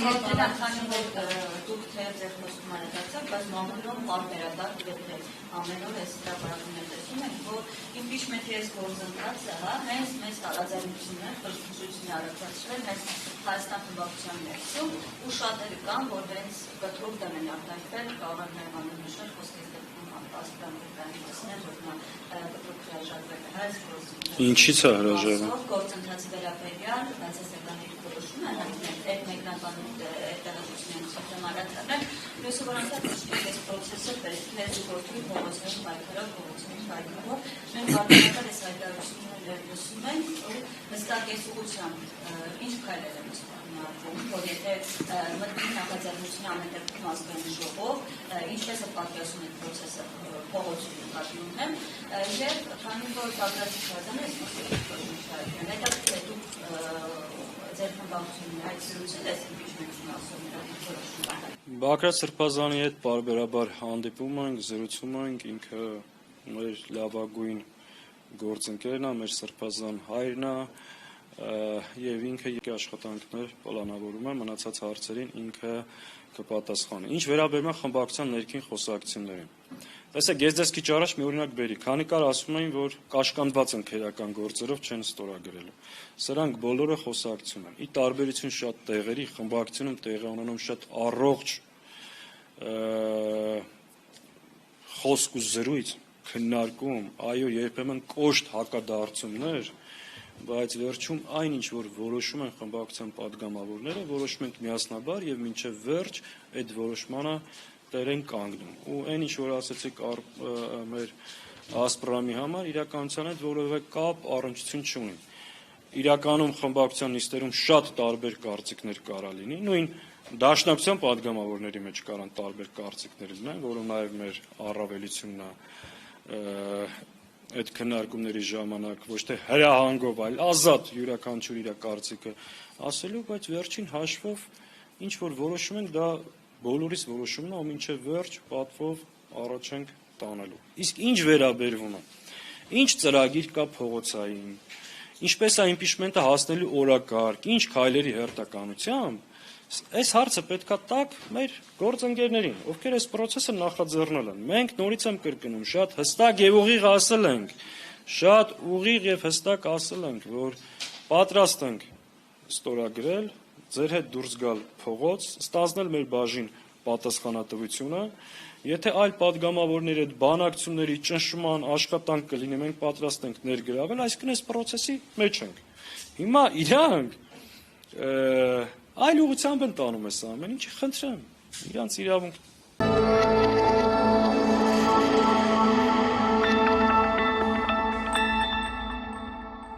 դուք թե ձեր խոստումները դարձավ, բայց մամուլում պարբերաբար ամեն օր այս հրապարակումներ տեսնում ենք, որ impeachment-ի այս գործընթացը հենց մեծ տարաձայնություններ, խրախուսություն առաջացրել հենց Հայաստան խմբակցության ներսում, ու շատերը կան, որ հենց կտրուկ դեմ են արտահայտվել, կարող եմ նաև անուննշել խոսքից դեպքում Ինչի՞ց է հրաժարվում։ Գործընթացի վերաբերյալ բացասական որոշում է այդ մեկնաբանում տեղեկությունների ցույց արել, մյուսը որոնցած այս process-ը պետք է գործի փոխանցում այդքանով փոխանցում այդքանով մենք բարձրացնել այս հայտարարությունները լսում ենք ու հստակ այս ուղղությամբ ինչ քայլեր են սպառնում, որ եթե մտնի նախաձեռնությունը ամենտեղում ազգային ժողով, ինչպես է պատկերացնում այդ process-ը փոխանցում կազմում եւ քանի որ պատրաստի շրջանը այս process-ը հետաքրքիր է դուք ձեր խմբակցությունների այդ զրույցը impeachment-ի մասին Բակրատ Սրբազանի հետ պարբերաբար հանդիպում ենք, զրուցում ենք, ինքը մեր լավագույն գործընկերն է, մեր Սրբազան հայրն է եւ ինքը աշխատանքներ պլանավորում է, մնացած հարցերին ինքը կպատասխանի։ Ինչ վերաբերում է խմբակցության ներքին խոսակցություններին։ Տեսեք, ես ձեզ քիչ առաջ մի օրինակ բերի, քանի կար ասում էին, որ կաշկանդված են քերական գործերով չեն ստորագրելու։ Սրանք բոլորը խոսակցություն են։ Ի տարբերություն շատ տեղերի խմբակցությունում տեղի ունենում շատ առողջ խոսք ու զրույց, քննարկում, այո, երբեմն կոշտ հակադարձումներ, բայց վերջում այն ինչ որ որոշում են խմբակցության падգամավորները, որոշում ենք միասնաբար եւ մինչեւ վերջ այդ որոշմանը տեր են կանգնում։ Ու այն ինչ որ ասացիք մեր ասպրամի համար իրականության հետ որևէ կապ առնչություն չունի։ Իրականում խմբակցության նիստերում շատ տարբեր կարծիքներ կարա լինի, նույն դաշնակցության падգամավորների մեջ կարան տարբեր կարծիքներ լինեն, որը նաեւ մեր առավելությունն է այդ քննարկումների ժամանակ ոչ թե հրահանգով, այլ ազատ յուրաքանչյուր իր կարծիքը ասելու, բայց վերջին հաշվով ինչ որ որոշում ենք, դա բոլորիս որոշումն է, ու մինչև վերջ պատվով առաջ ենք տանելու։ Իսկ ինչ վերաբերվում է, ինչ ծրագիր կա փողոցային, ինչպես է impeachment-ը հասնելու օրակարգ, ինչ քայլերի հերթականությամբ, այս հարցը պետքա տակ մեր գործընկերներին, ովքեր այս process-ը նախաձեռնել են։ Մենք նորից եմ կրկնում, շատ հստակ եւ ուղիղ ասել ենք, որ պատրաստ ենք ստորագրել, ձեր հետ դուրս գալ փողոց, ստանձնել մեր բաժին պատասխանատվությունը, եթե այլ падգամավորների հետ բանակցությունների ճնշման աշխատանք կլինի, մենք պատրաստ ենք ներգրավել, այսինքն այս process-ի մեջ ենք։ Հիմա իրանք այլ ուղղությամբ են տանում այս ամեն ինչը, խնդրեմ, իրանց իրավունք